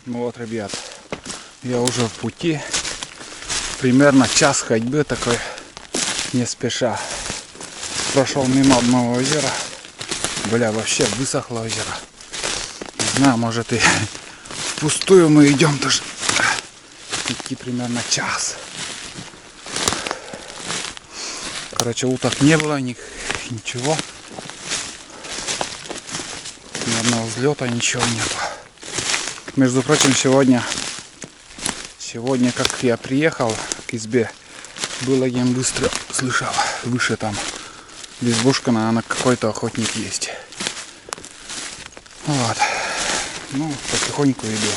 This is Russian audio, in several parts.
Ну вот, ребят, я уже в пути. Примерно час ходьбы такой, не спеша. Прошел мимо одного озера. Бля, вообще высохло озеро. Не знаю, может и впустую мы идем тоже. Идти примерно час. Короче, уток не было, ничего. Ни одного взлета, ничего нету. Между прочим, сегодня как я приехал к избе, было им быстро, слышал, выше там избушка, наверное, какой-то охотник есть. Вот. Ну, потихоньку иду.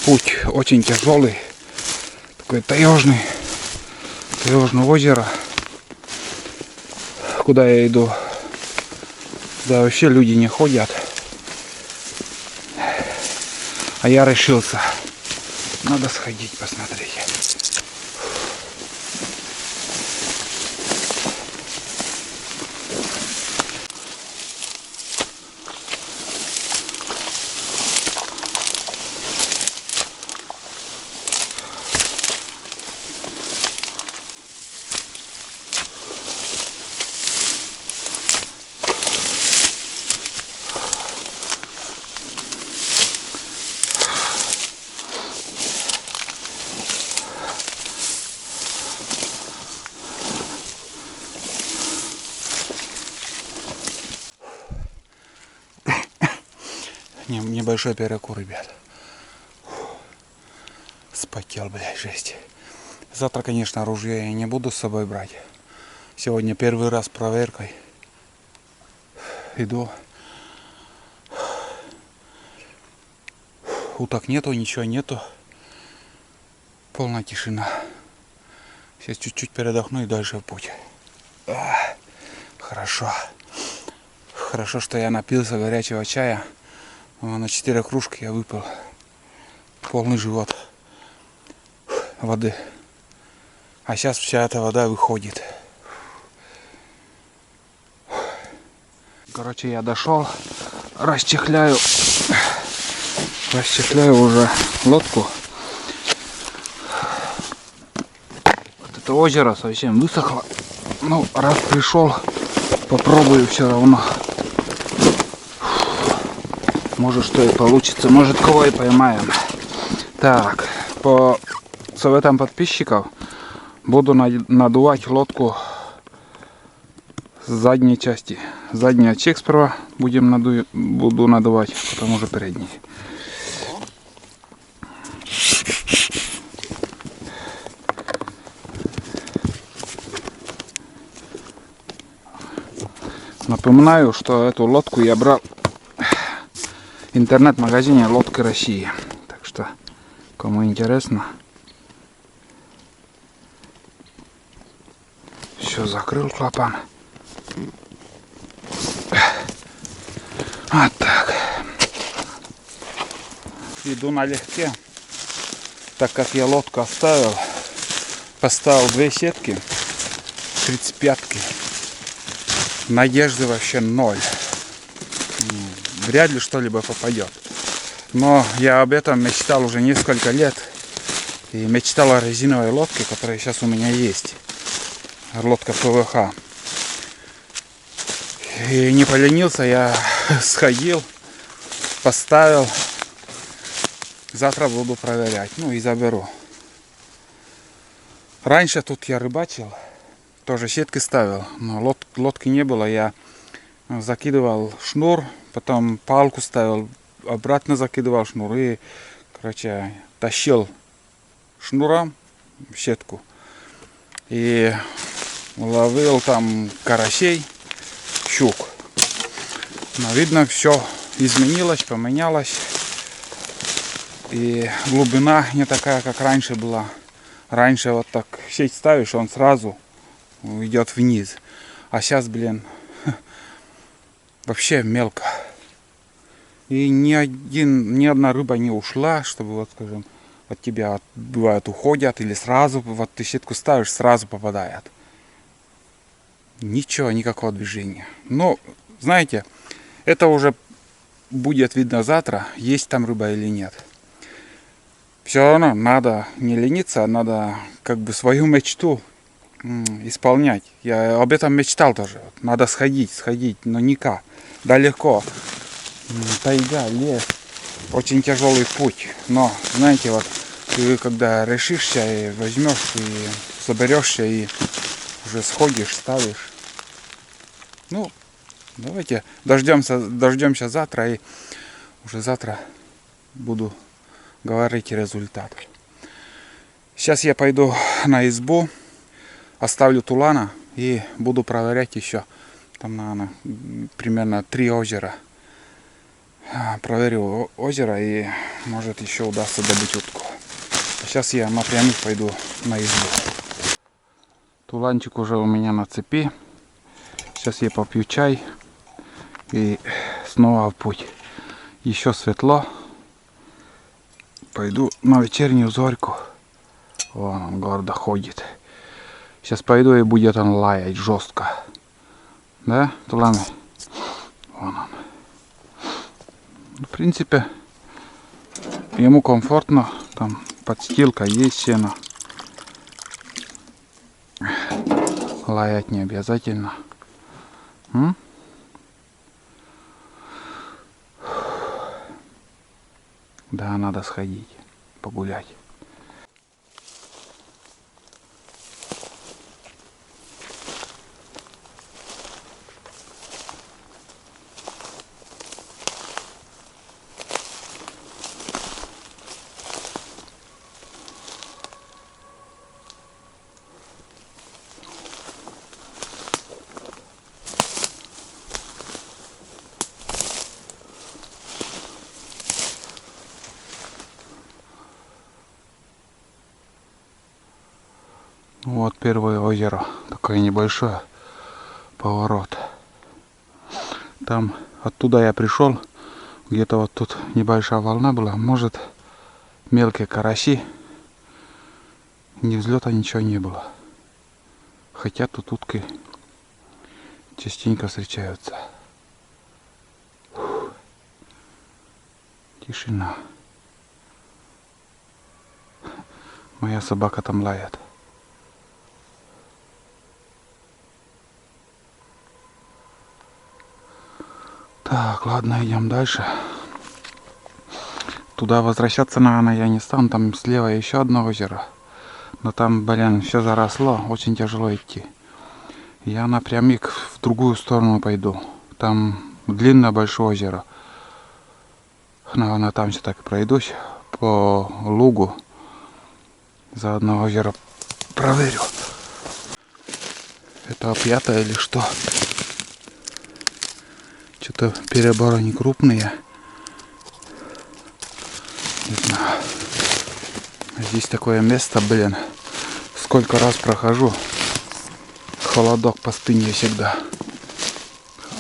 Путь очень тяжелый, такой таежное озеро. Куда я иду? Да, вообще люди не ходят. А я решился. Надо сходить, посмотреть. Небольшой перекур, ребят. Спотел, блядь, жесть. Завтра, конечно, оружие я не буду с собой брать. Сегодня первый раз проверкой. Иду. Уток нету, ничего нету. Полная тишина. Сейчас чуть-чуть передохну и дальше в путь. Хорошо. Хорошо, что я напился горячего чая. На 4 кружки я выпил. Полный живот воды. А сейчас вся эта вода выходит. Короче, я дошел. Расчехляю уже лодку. Вот это озеро совсем высохло. Ну, раз пришел, попробую все равно. Может, что и получится. Может, кого и поймаем. Так, по советам подписчиков буду надувать лодку с задней части. Задний отсек справа буду надувать, потом уже передний. Напоминаю, что эту лодку я брал в интернет-магазине «Лодки России». Так что, кому интересно, все, закрыл клапан. Вот так. Иду налегке, так как я лодку оставил. Поставил 2 сетки, 35-ки. Надежды вообще 0. Вряд ли что-либо попадет. Но я об этом мечтал уже несколько лет. И мечтал о резиновой лодке, которая сейчас у меня есть. Лодка ПВХ. И не поленился, я сходил, поставил. Завтра буду проверять. Ну и заберу. Раньше тут я рыбачил. Тоже сетки ставил. Но лодки не было. Я закидывал шнур. Потом палку ставил. Обратно закидывал шнур. И, короче, тащил шнуром сетку. И ловил там карасей, щук. Но видно, все изменилось, поменялось. И глубина не такая, как раньше была. Раньше вот так сеть ставишь, он сразу идет вниз. А сейчас, блин, вообще мелко. И ни одна рыба не ушла, чтобы, вот, скажем, от тебя бывает уходят или сразу, вот ты сетку ставишь, сразу попадает. Ничего, никакого движения. Но, знаете, это уже будет видно завтра, есть там рыба или нет. Все равно надо не лениться, надо как бы свою мечту исполнять. Я об этом мечтал тоже. Надо сходить, но никак. Далеко. Тайга, лес. Очень тяжелый путь. Но, знаете, вот ты когда решишься и возьмешь, и соберешься, и уже сходишь, ставишь. Ну, давайте дождемся завтра, и уже завтра буду говорить результат. Сейчас я пойду на избу, оставлю Тулана и буду проверять еще. Там, наверное, примерно 3 озера. Проверю озеро, и может еще удастся добыть утку. Сейчас я напрямик пойду на избу. Туланчик уже у меня на цепи. Сейчас я попью чай и снова в путь. Еще светло. Пойду на вечернюю зорьку. Вон он гордо ходит. Сейчас пойду, и будет он лаять жестко. Да, Туланы? Вон он. В принципе, ему комфортно. Там подстилка есть, сено. Лаять не обязательно. Да, надо сходить, погулять. Вот первое озеро, такое небольшое, поворот. Там оттуда я пришел, где-то вот тут небольшая волна была, может мелкие караси, ни взлета, ничего не было. Хотя тут утки частенько встречаются. Тишина. Моя собака там лает. Так, ладно, идем дальше. Туда возвращаться, наверное, я не стану. Там слева еще одно озеро. Но там, блин, все заросло. Очень тяжело идти. Я напрямик в другую сторону пойду. Там длинное большое озеро. Наверное, там все так и пройдусь. По лугу. Заодно озеро проверю. Это опята или что? Что-то переборы не крупные. Не знаю. Здесь такое место, блин. Сколько раз прохожу. Холодок по спине всегда.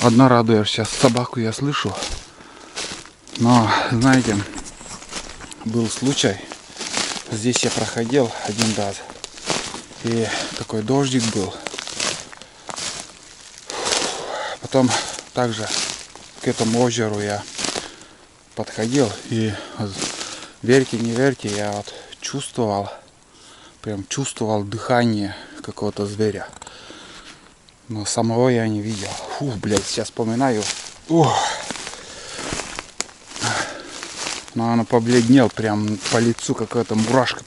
Одно радует, сейчас собаку я слышу. Но, знаете, был случай. Здесь я проходил один раз. И такой дождик был. Потом также к этому озеру я подходил, и верьте, не верьте, я вот чувствовал, прям чувствовал дыхание какого-то зверя. Но самого я не видел. Фух, блядь, сейчас вспоминаю. Ух. Но оно побледнел, прям по лицу какая-то мурашка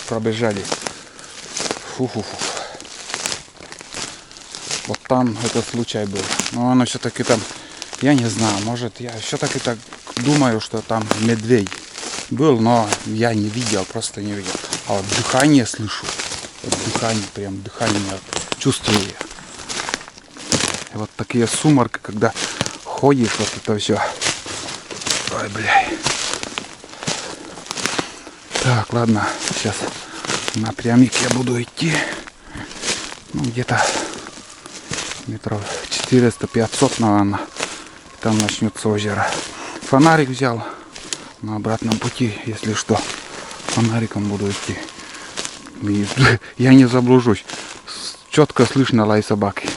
пробежали. Фу-фу-фу. Вот там этот случай был. Но оно все-таки там, я не знаю, может, я все-таки так думаю, что там медведь был, но я не видел, просто не видел. А вот дыхание слышу. Вот дыхание, прям дыхание чувствую я. И вот такие сумерки, когда ходишь, вот это все. Ой, блядь. Так, ладно, сейчас напрямик я буду идти. Ну, где-то метров 400-500, наверное. Там начнется озеро. Фонарик взял на обратном пути, если что. Фонариком буду идти. И я не заблужусь. Четко слышно лай собаки.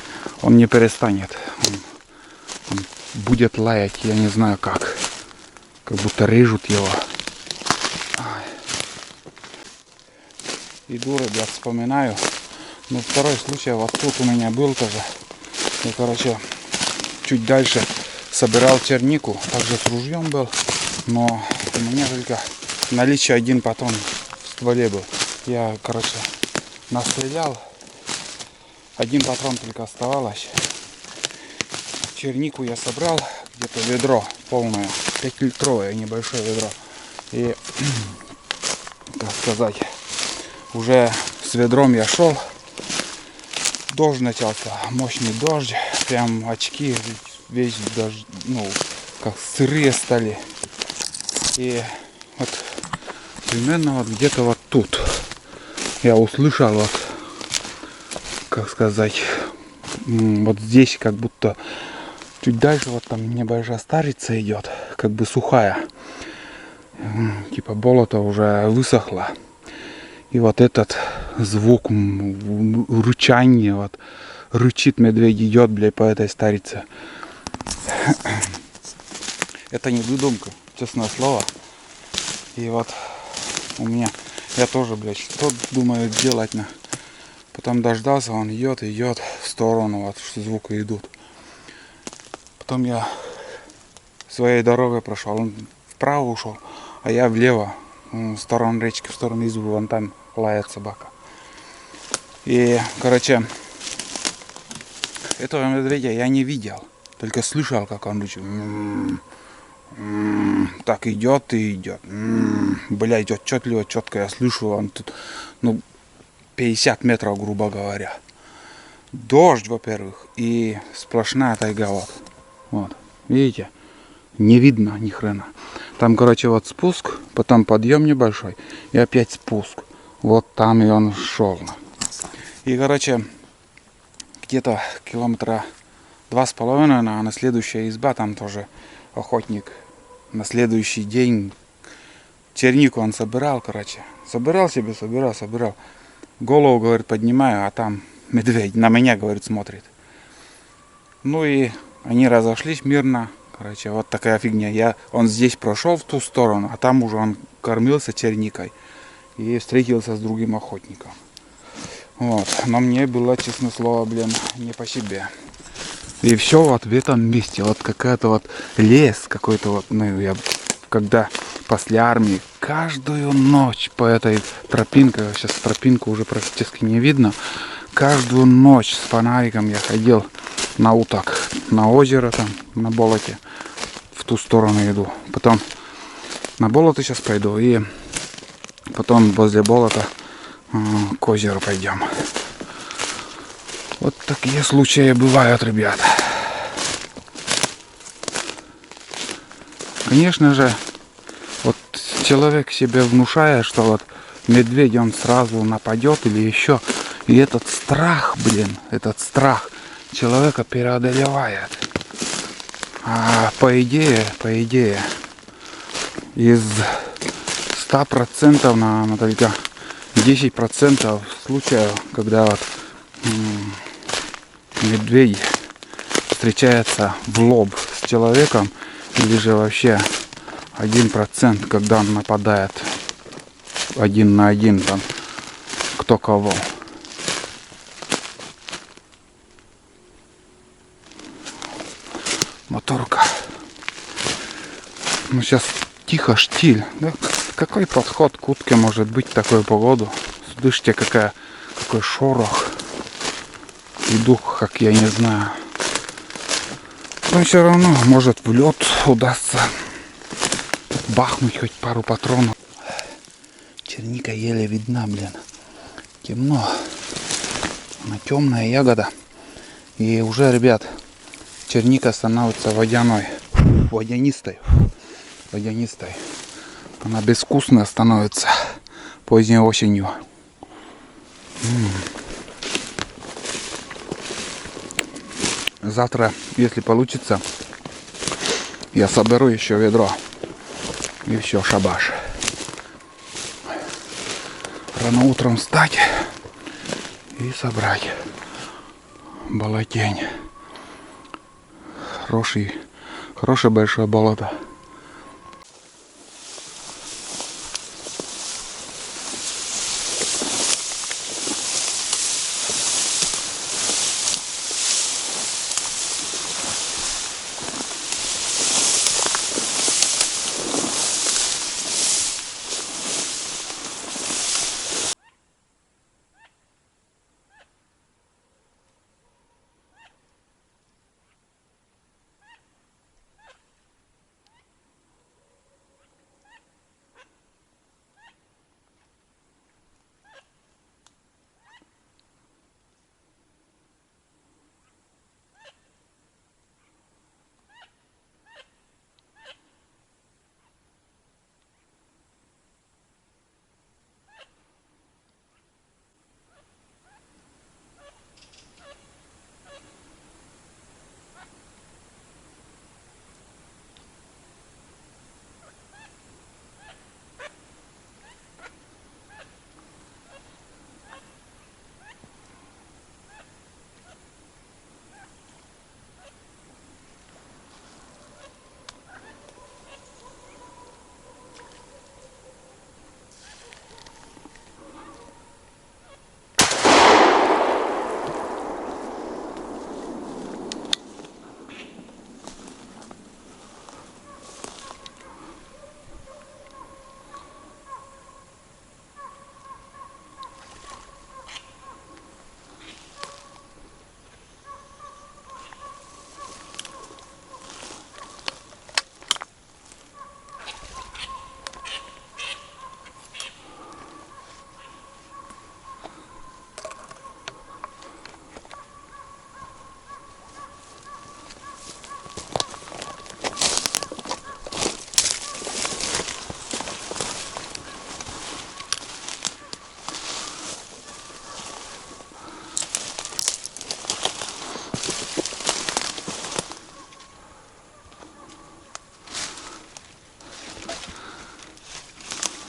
Он не перестанет. Он будет лаять, я не знаю как. Как будто режут его. Иду, ребят, вспоминаю. Ну, второй случай вот тут у меня был тоже. Я, короче, чуть дальше собирал чернику. Также с ружьем был. Но у меня только наличие один патрон в стволе был. Я, короче, настрелял. Один патрон только оставалось. Чернику я собрал. Где-то ведро полное. 5-литровое небольшое ведро. И, как сказать, уже с ведром я шел. Дождь начался. Мощный дождь. Прям очки весь дождь, ну, как сырые стали. И вот примерно вот где-то вот тут я услышал вот, как сказать, вот здесь как будто чуть дальше вот там небольшая старица идет, как бы сухая. Типа болото уже высохло. И вот этот звук рычания, вот рычит медведь, идет, блядь, по этой старице. Это не выдумка, честное слово. И вот у меня, я тоже, блядь, что думаю делать на. Потом дождался, он идет в сторону, вот звуки идут. Потом я своей дорогой прошел, он вправо ушел, а я влево, в сторону речки, в сторону избы, вон там лает собака. И, короче, этого медведя я не видел, только слышал, как он рычит. Так идет и идет. Блядь, отчетливо, четко я слышу, он тут, ну, 50 метров, грубо говоря. Дождь, во-первых, и сплошная тайга, вот. Вот, видите? Не видно ни хрена. Там, короче, вот спуск, потом подъем небольшой, и опять спуск. Вот там и он шел. И, короче, где-то километра 2,5 на следующая изба, там тоже охотник. На следующий день чернику он собирал, короче. Собирал себе, собирал. Голову, говорит, поднимаю, а там медведь на меня, говорит, смотрит. Ну и они разошлись мирно. Короче, вот такая фигня. Он здесь прошел в ту сторону, а там уже он кормился черникой. И встретился с другим охотником. Вот. Но мне было, честное слово, блин, не по себе. И все вот в этом месте. Вот какая-то вот лес какой-то вот. Ну, я когда после армии каждую ночь по этой тропинке, сейчас тропинку уже практически не видно. Каждую ночь с фонариком я ходил на уток, на озеро там, на болоте. В ту сторону иду. Потом на болото сейчас пойду и потом возле болота к озеру пойдем. Вот такие случаи бывают, ребят. Конечно же, вот человек себе внушает, что вот медведь он сразу нападет или еще. И этот страх, блин, этот страх человека преодолевает. А по идее, из 100% на только 10% случаев, когда вот медведь встречается в лоб с человеком, или же вообще 1%, когда он нападает один на один, там, кто кого. Моторка. Ну сейчас тихо, штиль. Да? Какой подход к утке может быть в такую погоду? Слышите, какой шорох. И дух, как я не знаю. Но все равно, может, в лед удастся бахнуть хоть пару патронов. Черника еле видна, блин. Темно. Она темная ягода. И уже, ребят, черника становится водянистой. Она безвкусная становится поздней осенью. Завтра, если получится, я соберу еще ведро. И все, шабаш. Рано утром встать и собрать болотень. Хорошее большое болото.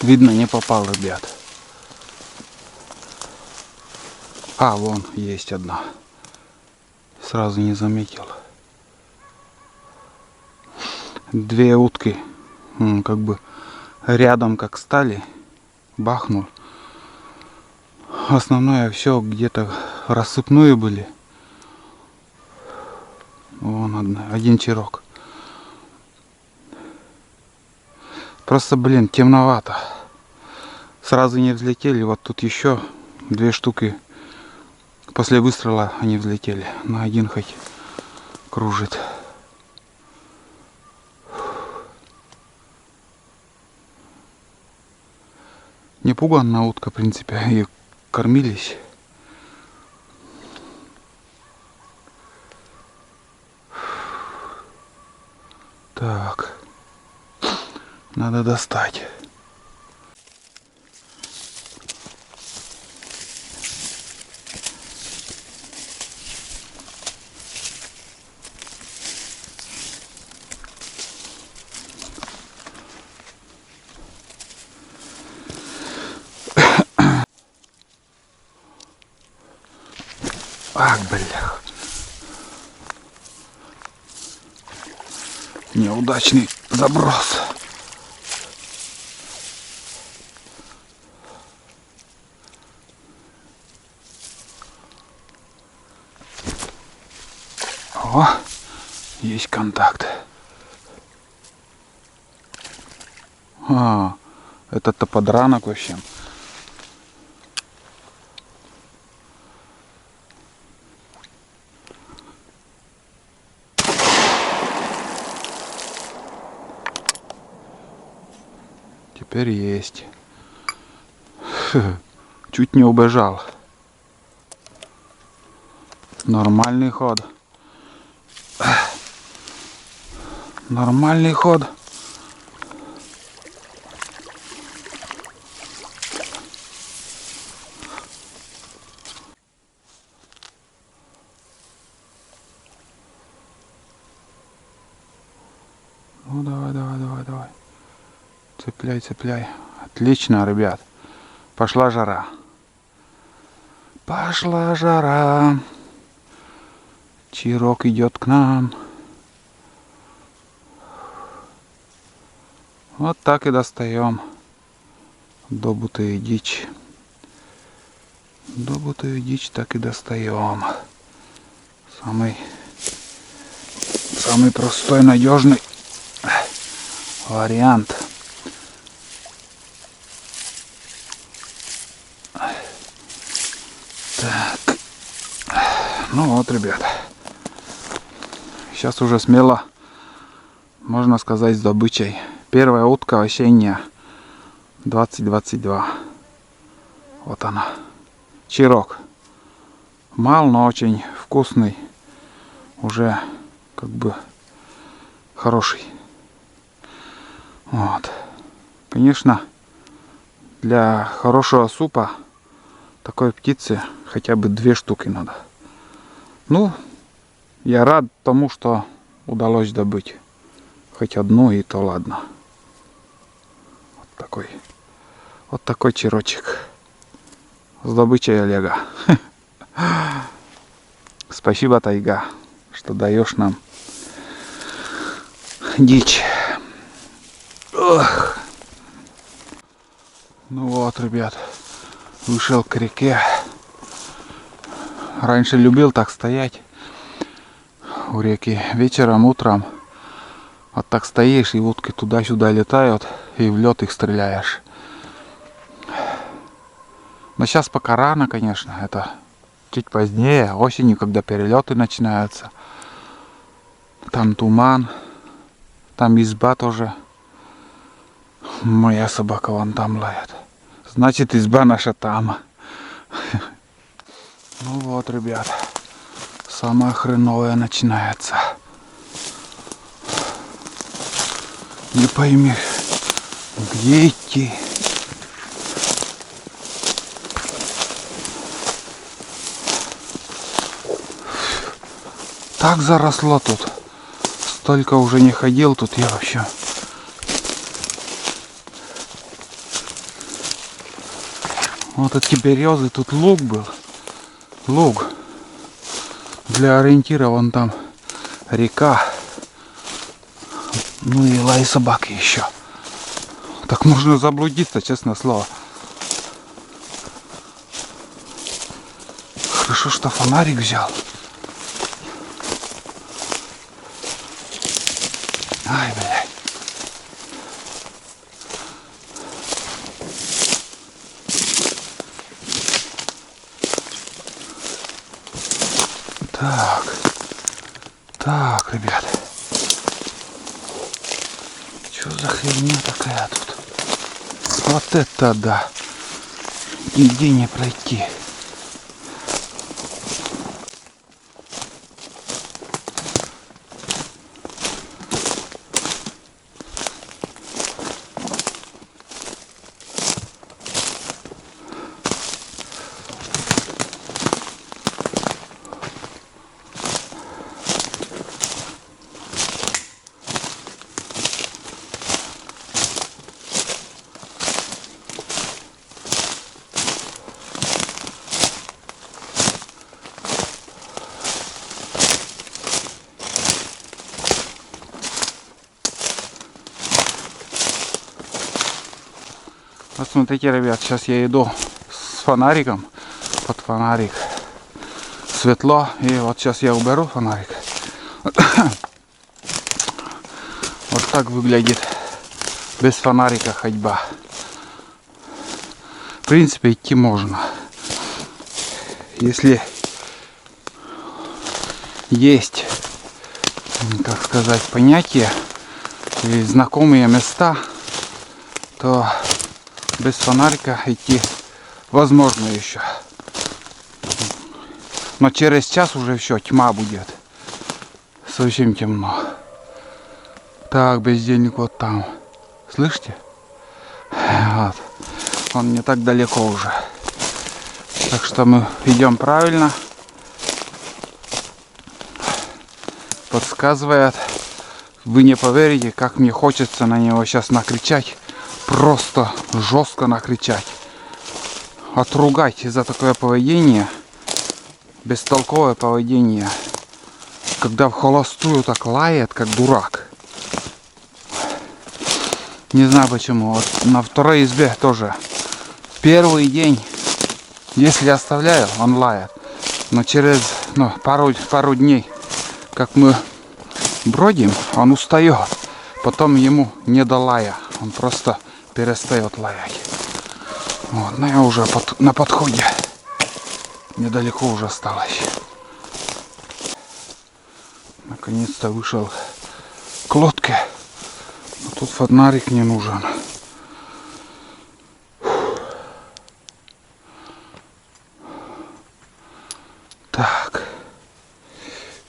Видно, не попал, ребят. А, вон есть одна. Сразу не заметил. Две утки как бы рядом как стали. Бахнул. Основное все где-то рассыпные были. Вон один чирок. Просто, блин, темновато. Сразу не взлетели. Вот тут еще две штуки. После выстрела они взлетели. На один хоть кружит. Непуганная утка, в принципе. И кормились. Так. Надо достать. Ах, бля. Неудачный заброс. О, есть контакт. А, это-то подранок вообще. Теперь есть. Чуть не убежал. Нормальный ход. Нормальный ход. Ну давай, давай, давай, давай. Цепляй, цепляй. Отлично, ребят. Пошла жара. Пошла жара. Чирок идет к нам. Вот так и достаем добытую дичь. Добытую дичь так и достаем. Самый простой, надежный вариант. Так. Ну вот, ребята. Сейчас уже смело, можно сказать, с добычей. Первая утка осенняя. 2022. Вот она. Чирок. Мал, но очень вкусный. Уже как бы хороший. Вот. Конечно, для хорошего супа такой птицы хотя бы 2 штуки надо. Ну, я рад тому, что удалось добыть. Хоть одну, и то ладно. Вот такой чирочек. С добычей Олега. Спасибо, тайга, что даешь нам дичь. Ох. Ну вот, ребят, вышел к реке. Раньше любил так стоять у реки вечером, утром. Вот так стоишь, и утки туда-сюда летают, и в лед их стреляешь. Но сейчас пока рано, конечно, это чуть позднее, осенью, когда перелеты начинаются. Там туман, там изба тоже. Моя собака вон там лает. Значит, изба наша там. Ну вот, ребят, самое хреновое начинается. Не пойми, где идти. Так заросло тут. Столько уже не ходил тут я вообще. Вот эти березы, тут луг был. Луг. Для ориентира вон там река. Ну и лай собаки еще. Так можно заблудиться, честное слово. Хорошо, что фонарик взял. Ай, блядь. Так, ребят. Что за херня такая тут? Вот это да. Нигде не пройти. Вот смотрите, ребят, сейчас я иду с фонариком под фонарик. Светло, и вот сейчас я уберу фонарик. Вот так выглядит без фонарика ходьба. В принципе, идти можно. Если есть, как сказать, понятие и знакомые места, то без фонарика идти возможно еще. Но через час уже все, тьма будет. Совсем темно. Так, бездельник вот там. Слышите? Вот. Он не так далеко уже. Так что мы идем правильно. Подсказывает. Вы не поверите, как мне хочется на него сейчас накричать. Просто жестко накричать. Отругать за такое поведение. Бестолковое поведение. Когда в холостую так лает, как дурак. Не знаю почему. Вот на второй избе тоже. Первый день, если оставляю, он лает. Но через пару дней, как мы бродим, он устает. Потом ему не до лая. Он просто перестает лаять. Вот, но я уже на подходе. Недалеко уже осталось. Наконец-то вышел к лодке. Но тут фонарик не нужен. Так.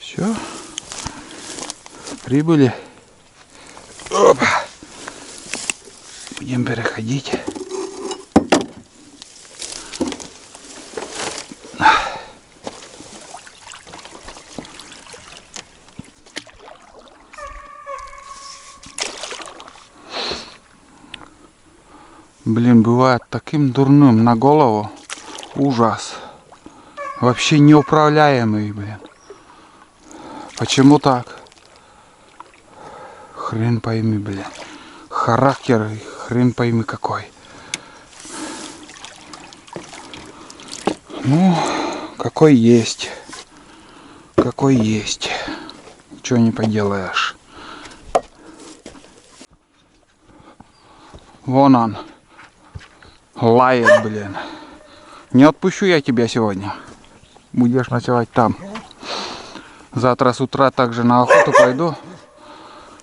Все. Прибыли. Опа. Будем переходить. Блин, бывает таким дурным на голову. Ужас. Вообще неуправляемый, блин. Почему так? Хрен пойми, блин. Характер, хрен пойми какой. Ну, какой есть. Какой есть. Ничего не поделаешь. Вон он. Лает, блин. Не отпущу я тебя сегодня. Будешь ночевать там. Завтра с утра также на охоту пойду.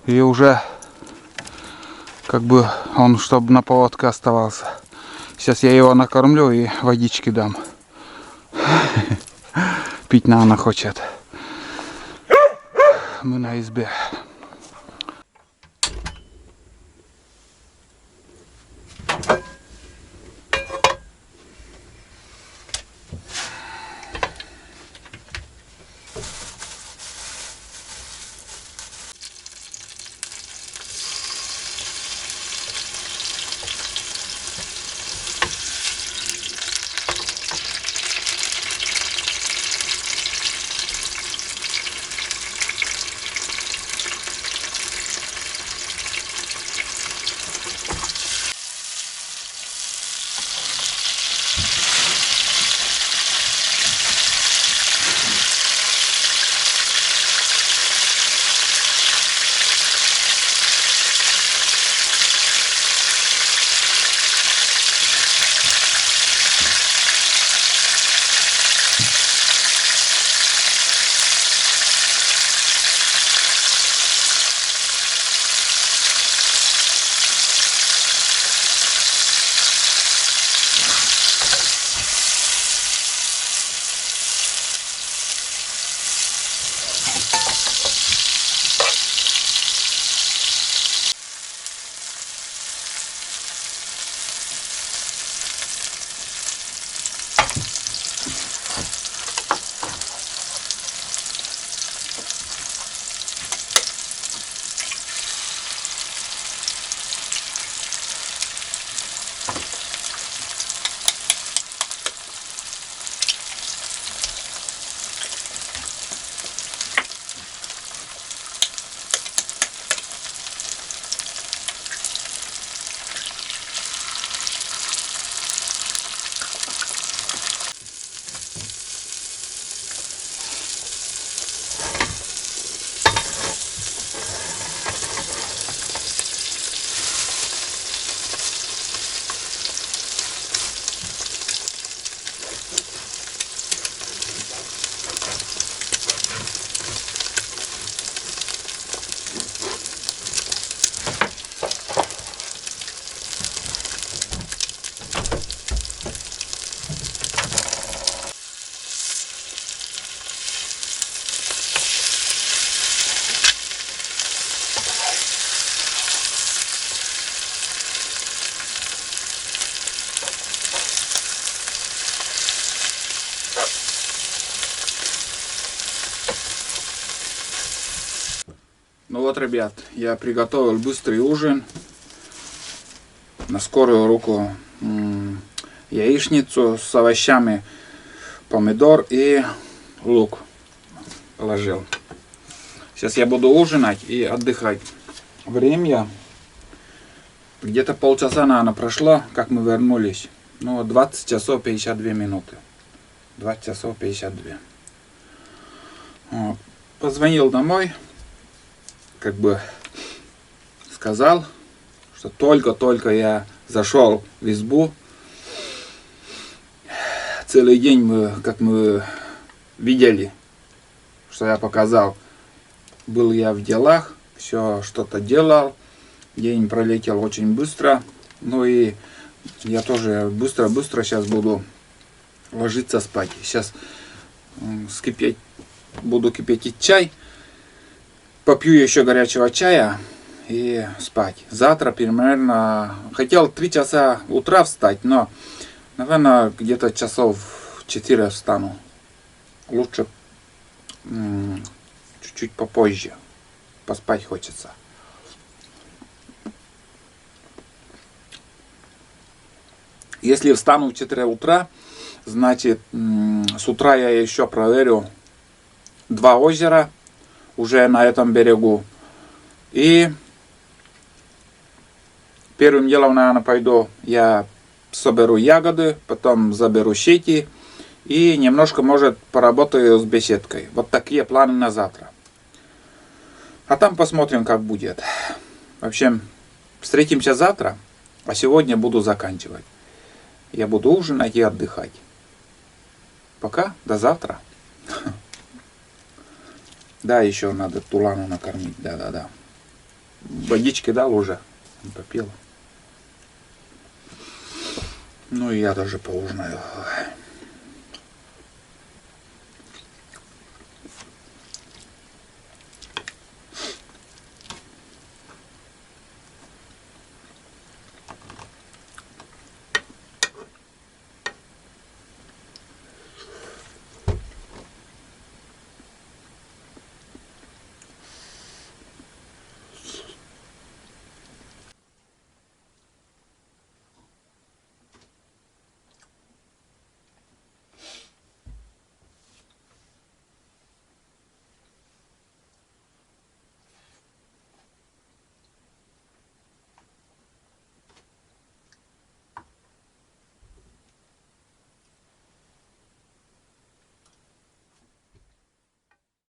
И уже как бы он, чтобы на поводке оставался. Сейчас я его накормлю и водички дам. Пить, наверное, хочет. Мы на избе. Ну вот, ребят, я приготовил быстрый ужин. На скорую руку яичницу с овощами, помидор и лук положил. Сейчас я буду ужинать и отдыхать. Время где-то полчаса, наверное, прошло, как мы вернулись. Ну, 20 часов 52 минуты. 20 часов 52. Вот. Позвонил домой, как бы сказал, что только-только я зашел в избу. Целый день мы, как мы видели, что я показал, был я в делах, все что-то делал. День пролетел очень быстро. Ну и я тоже быстро сейчас буду ложиться спать. Сейчас буду кипятить чай. Попью еще горячего чая и спать. Завтра примерно... Хотел 3 часа утра встать, но, наверное, где-то часов 4 встану. Лучше чуть-чуть попозже. Поспать хочется. Если встану в 4 утра, значит, с утра я еще проверю 2 озера уже на этом берегу. И первым делом, наверное, пойду, я соберу ягоды, потом заберу сети и немножко, может, поработаю с беседкой. Вот такие планы на завтра. А там посмотрим, как будет. В общем, встретимся завтра, а сегодня буду заканчивать. Я буду ужинать и отдыхать. Пока, до завтра. Да, еще надо Тулану накормить. Да. Водички дал уже. Он попил. Ну и я даже поужинаю.